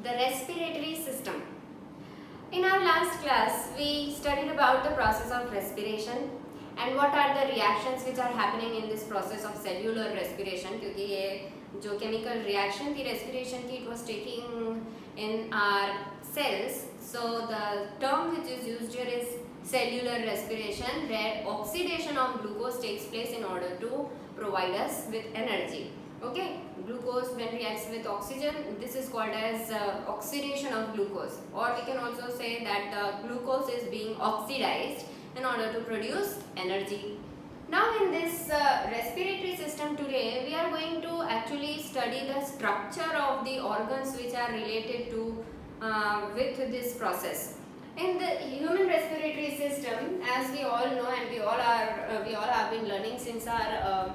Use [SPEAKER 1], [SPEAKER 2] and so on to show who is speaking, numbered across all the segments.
[SPEAKER 1] the respiratory system. In our last class, we studied about the process of respiration and what are the reactions which are happening in this process of cellular respiration. क्योंकि ये जो chemical reaction थी respiration की, it was taking in our cells. So the term which is used here is cellular respiration, where oxidation of glucose takes place in order to provide us with energy. Okay, glucose when reacts with oxygen, this is called as oxidation of glucose, or we can also say that glucose is being oxidized in order to produce energy. Now in this respiratory system today, we are going to actually study the structure of the organs which are related to with this process. In the human respiratory system, as we all know and we all have been learning since our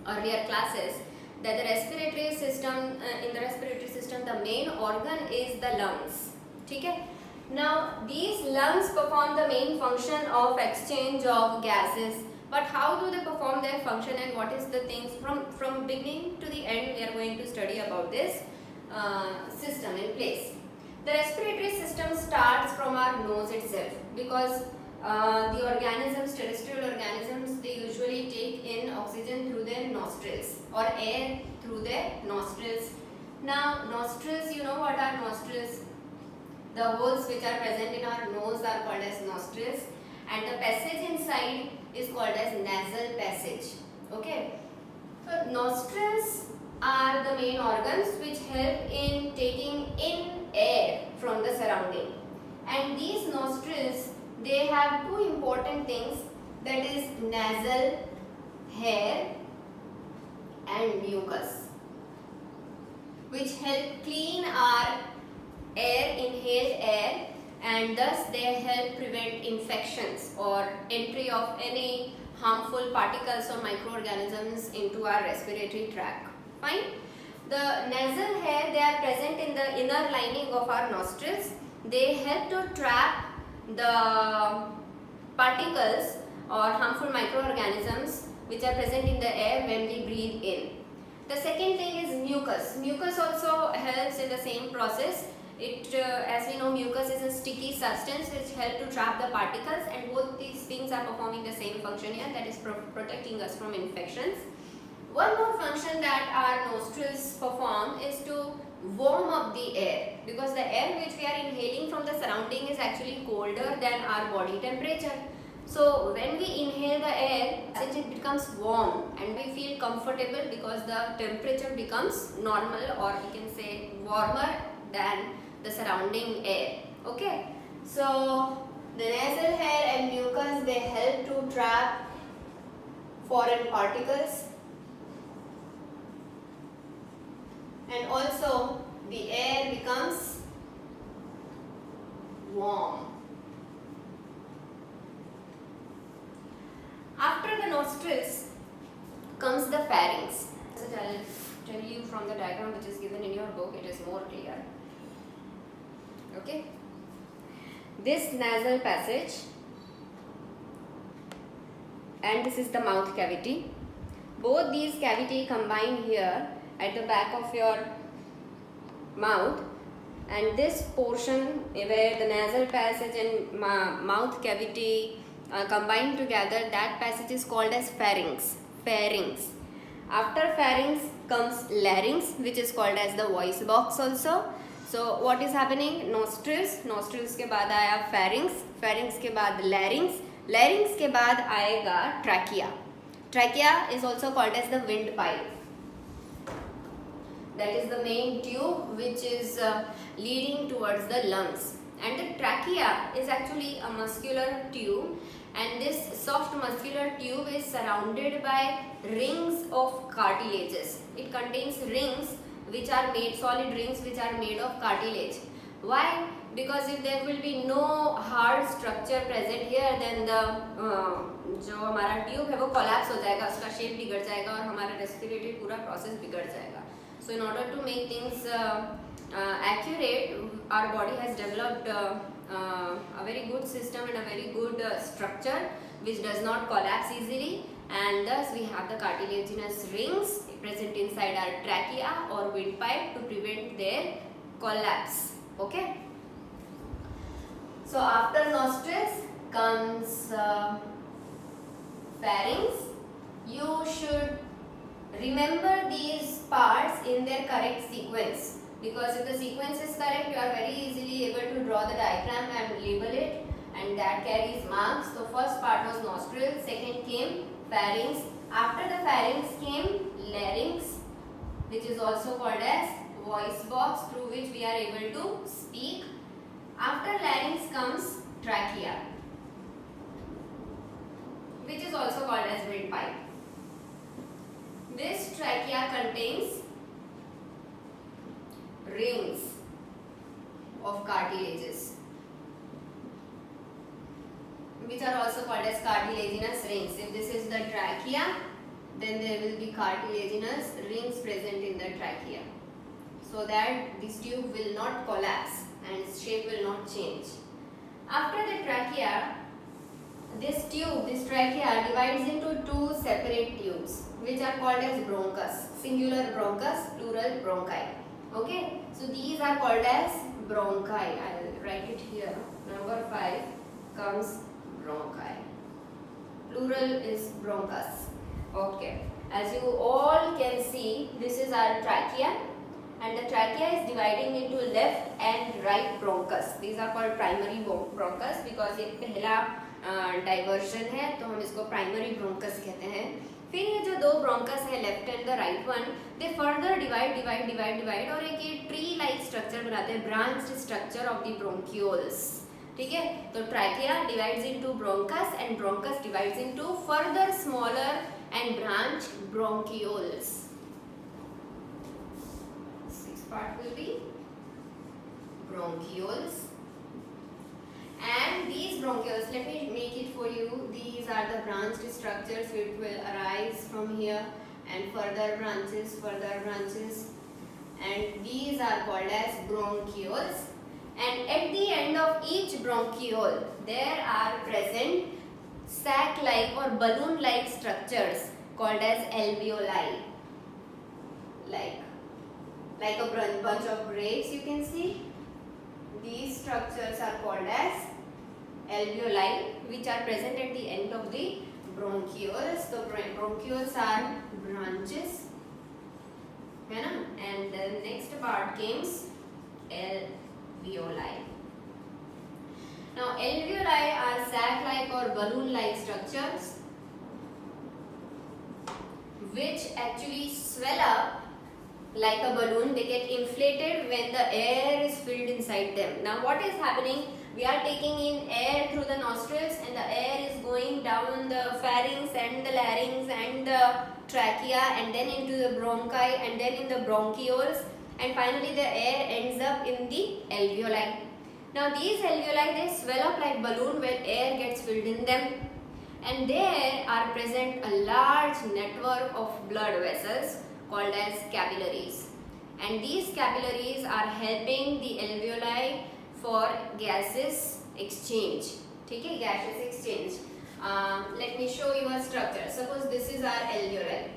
[SPEAKER 1] earlier classes, that the respiratory system, in the respiratory system, the main organ is the lungs. Okay? Now these lungs perform the main function of exchange of gases, but how do they perform their function and what is the things from beginning to the end we are going to study about this system in place. The respiratory system starts from our nose itself, because the organisms, terrestrial organisms, they usually take in oxygen through their nostrils or air through their nostrils. Now nostrils, you know what are nostrils? The holes which are present in our nose are called as nostrils, and the passage inside is called as nasal passage. Okay, so nostrils are the main organs which help in taking in air from the surrounding, and these nostrils, they have two important things, that is nasal hair and mucus, which help clean our air, inhaled air, and thus they help prevent infections or entry of any harmful particles or microorganisms into our respiratory tract. Fine. The nasal hair, they are present in the inner lining of our nostrils. They help to trap the particles or harmful microorganisms which are present in the air when we breathe in. The second thing is mucus. Mucus also helps in the same process. It, as we know, mucus is a sticky substance which helps to trap the particles, and both these things are performing the same function here, that is protecting us from infections. One more function that our nostrils perform is to warm up the air, because the air which we are inhaling from the surrounding is actually colder than our body temperature. So when we inhale the air, it becomes warm and we feel comfortable because the temperature becomes normal, or we can say warmer than the surrounding air. Okay, so the nasal hair and mucus, they help to trap foreign particles, and also the air becomes warm. After the nostrils comes the pharynx. So I'll tell you from the diagram which is given in your book, it is more clear. Okay, this nasal passage, and this is the mouth cavity. Both these cavity combine here at the back of your mouth, and this portion where the nasal passage and mouth cavity combined together, that passage is called as pharynx. Pharynx. After pharynx comes larynx, which is called as the voice box also. So what is happening? Nostrils, nostrils के बाद आया pharynx, pharynx के बाद larynx, larynx के बाद आएगा trachea. Trachea is also called as the windpipe. That is the main tube which is leading towards the lungs. And the trachea is actually a muscular tube, and this soft muscular tube is surrounded by rings of cartilages. It contains rings which are made, solid rings which are made of cartilage. Why? Because if there will be no hard structure present here, then the जो हमारा tube है वो collapse हो जाएगा, उसका shape बिगड़ जाएगा और हमारा रेस्पिरेटरी पूरा प्रोसेस बिगड़ जाएगा. So in order to make things accurate, our body has developed a very good system and a very good structure which does not collapse easily, and thus we have the cartilaginous rings present inside our trachea or windpipe to prevent their collapse. Okay. So after nostrils comes pharynx. You should remember these parts in their correct sequence, because if the sequence is correct, you are very easily able to draw the diagram and label it, and that carries marks. So first part was nostril, second came pharynx. After the pharynx came larynx, which is also called as voice box, through which we are able to speak. After larynx comes trachea, which is also called as windpipe. This trachea contains rings of cartilages, which are also called as cartilaginous rings. If this is the trachea, then there will be cartilaginous rings present in the trachea, so that this tube will not collapse and its shape will not change. After the trachea, this trachea divides into two separate tubes, which are called as bronchus, singular bronchus, plural bronchi. Okay, so these are called as bronchi. I will write it here. Number 5 comes bronchi. Plural is bronchus. Okay, as you all can see, this is our trachea, and the trachea is dividing into left and right bronchus. These are called primary bronchus because ये पहला diversion है, तो हम इसको primary bronchus कहते हैं. फिर ये जो दो ब्रोंकस है, left and the right one, they further divide और एक ये ट्री लाइक स्ट्रक्चर बनाते हैं, branched structure of the bronchioles. ठीक है, तो trachea divides into bronchus and bronchus divides into further smaller and branch bronchioles. Sixth part will be bronchioles. And these bronchioles, let me make it for you. These are the branched structures which will arise from here, and further branches, and these are called as bronchioles. And at the end of each bronchiole, there are present sac-like or balloon-like structures called as alveoli. Like a bunch of grapes, you can see. These structures are called as alveoli, which are present at the end of the bronchioles. So bronchioles are branches, है ना? And the next part comes alveoli. Now alveoli are sac-like or balloon-like structures which actually swell up like a balloon. They get inflated when the air is filled inside them. Now what is happening? We are taking in air through the nostrils, and the air is going down the pharynx and the larynx and the trachea, and then into the bronchi, and then in the bronchioles, and finally the air ends up in the alveoli. Now these alveoli, they swell up like balloon when air gets filled in them, and there are present a large network of blood vessels called as capillaries, and these capillaries are helping the alveoli for gases exchange. ठीक है, gases exchange. Let me show you a structure. Suppose this is our alveoli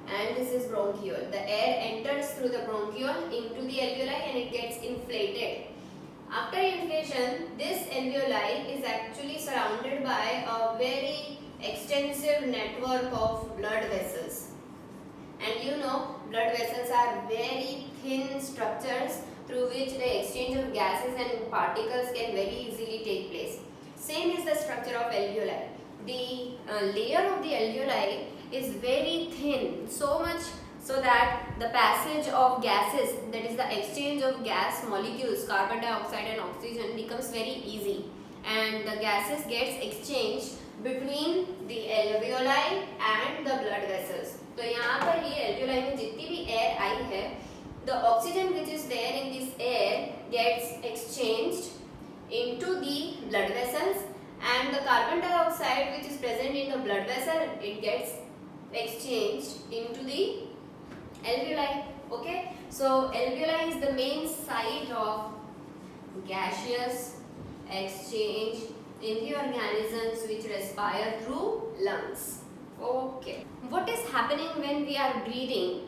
[SPEAKER 1] and this is bronchiole. The air enters through the bronchiole into the alveoli and it gets inflated. After inflation, this alveoli is actually surrounded by a very extensive network of blood vessels. And you know, blood vessels are very thin structures through which the exchange of gases and particles can very easily take place. Same is the structure of alveoli. The layer of the alveoli is very thin, so much so that the passage of gases, that is the exchange of gas molecules, carbon dioxide and oxygen, becomes very easy, and the gases gets exchanged between the alveoli and the blood vessels. तो यहाँ पर ये alveoli में जितनी भी air आई है, the oxygen which is there in this air gets exchanged into the blood vessels, and the carbon dioxide which is present in the blood vessel, it gets exchanged into the alveoli. Okay, so alveoli is the main site of gaseous exchange in the organisms which respire through lungs. Okay, what is happening when we are breathing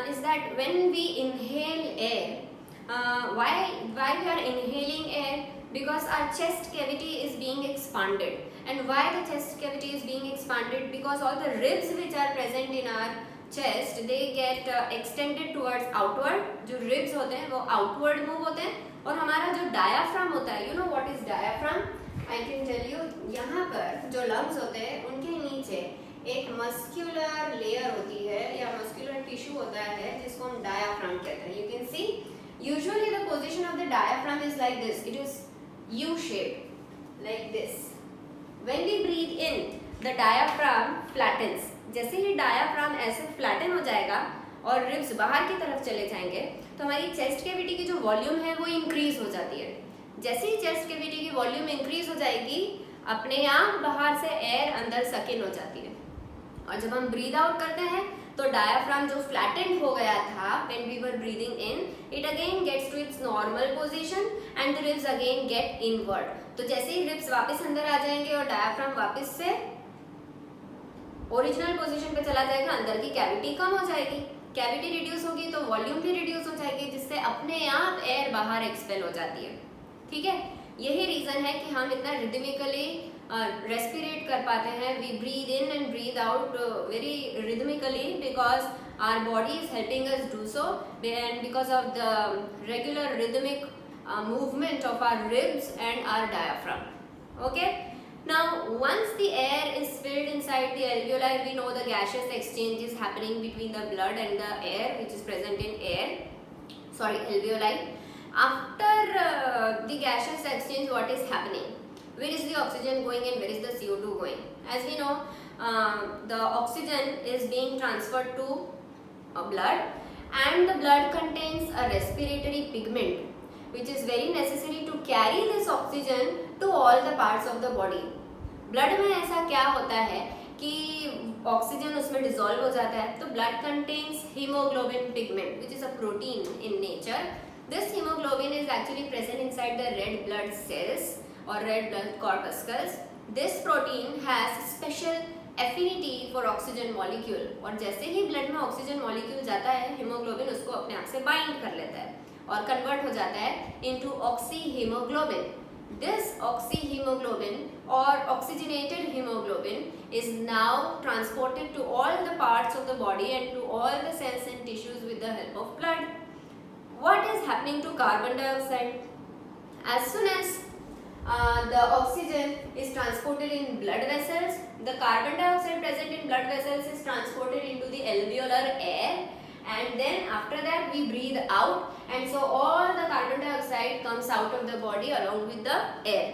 [SPEAKER 1] is that when we inhale air, why we are inhaling air? Because our chest cavity is being expanded. And why the chest cavity is being expanded? Because all the ribs which are present in our chest, they get extended towards outward. जो ribs होते हैं वो outward move होते हैं, और हमारा जो diaphragm होता है, you know what is diaphragm? I can tell you, यहाँ पर जो lungs होते हैं उनके नीचे एक मस्क्यूलर लेयर होती है या मस्क्यूलर टिश्यू होता है जिसको हम डायाफ्राम कहते हैं. You can see usually the position of the diaphragm is like this. It is U shape like this. When we breathe in, the diaphragm flattens. जैसे ही diaphragm ऐसे flatten हो जाएगा और ribs बाहर की तरफ चले जाएंगे तो हमारी chest cavity की जो वॉल्यूम है वो इंक्रीज हो जाती है. जैसे ही chest cavity की वॉल्यूम इंक्रीज हो जाएगी, अपने आप बाहर से एयर अंदर सक इन हो जाती है. और जब हम ब्रीद आउट करते हैं तो डायाफ्राम जो फ्लैटेंड हो गया था when we were breathing in, it again gets to its normal position and the ribs again get inward. तो जैसे ही ribs वापस अंदर आ जाएंगे और डायाफ्राम वापस से ओरिजिनल पोजीशन पे चला जाएगा, अंदर की कैविटी कम हो जाएगी. कैविटी रिड्यूस होगी तो वॉल्यूम भी रिड्यूस हो जाएगी, जिससे अपने आप एयर बाहर एक्सपेल हो जाती है. ठीक है, यही रीजन है कि हम इतना रिदमिकली रेस्पिरेट कर पाते हैं. We breathe in and breathe out very rhythmically because our body is helping us do so, and because of the regular rhythmic movement of our ribs and our diaphragm. Okay, now once the air is filled inside the alveoli, we know the gaseous exchange is happening between the blood and the air which is present in alveoli. After the gaseous exchange, what is happening? Where is the oxygen going and where is the CO2 going? As we know, the oxygen is being transferred to blood, and the blood contains a respiratory pigment which is very necessary to carry this oxygen to all the parts of the body. Blood में ऐसा क्या होता है कि oxygen उसमें dissolve हो जाता है, तो blood contains hemoglobin pigment which is a protein in nature. This hemoglobin is actually present inside the red blood cells or red blood corpuscles. This protein has special affinity for oxygen molecule, और जैसे ही blood में oxygen molecule जाता है, hemoglobin उसको अपने आप से bind कर लेता है और कन्वर्ट हो जाता है into oxyhemoglobin. This oxyhemoglobin or oxygenated hemoglobin is now transported to all the parts of the body and to all the cells and tissues with the help of blood. What is happening to carbon dioxide? As soon as the oxygen is transported in blood vessels, the carbon dioxide present in blood vessels is transported into the alveolar air, and then after that we breathe out, and so all the carbon dioxide comes out of the body along with the air.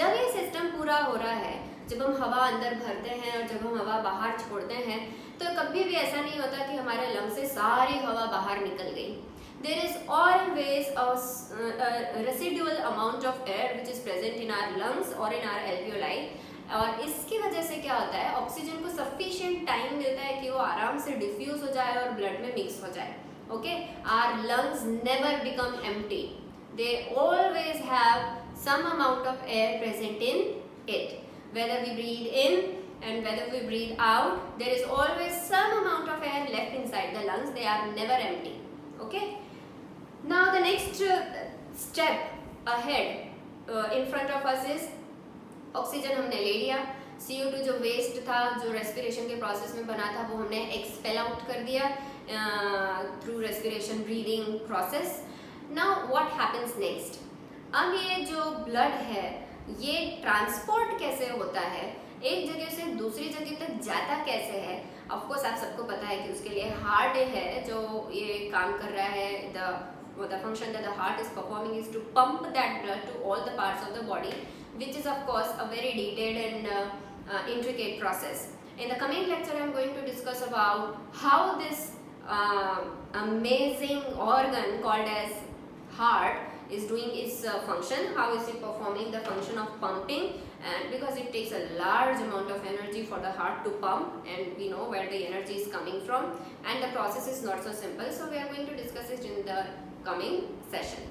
[SPEAKER 1] जब ये system पूरा हो रहा है, जब हम हवा अंदर भरते हैं और जब हम हवा बाहर छोड़ते हैं, तो कभी भी ऐसा नहीं होता कि हमारे लंग से सारी हवा बाहर निकल गई. There is always a residual amount of air which is present in our lungs or in our alveoli, और इसकी वजह से क्या होता है, ऑक्सीजन को सफिशिएंट टाइम मिलता है कि वो आराम से डिफ्यूज हो जाए और ब्लड में मिक्स हो जाए. Okay, our lungs never become empty, they always have some amount of air present in it. Whether we breathe in and whether we breathe out, there is always some amount of air left inside the lungs. They are never empty. Okay, now the next step ahead in front of us is oxygen हमने ले लिया, CO2 जो waste था, जो respiration के process में बना था, वो हमने एक्सपेल आउट कर दिया through respiration breathing process. Now what happens next? अब ये जो ब्लड है ये ट्रांसपोर्ट कैसे होता है, एक जगह से दूसरी जगह तक जाता कैसे है? ऑफ कोर्स आप सबको पता है कि उसके लिए हार्ट है जो ये काम कर रहा है. The function that the heart is performing is to pump that blood to all the parts of the body, which is of course a very detailed and intricate process. In the coming lecture I am going to discuss about how this amazing organ called as heart is doing its function, how is it performing the function of pumping, and because it takes a large amount of energy for the heart to pump, and we know where the energy is coming from, and the process is not so simple, so we are going to discuss it in the coming session.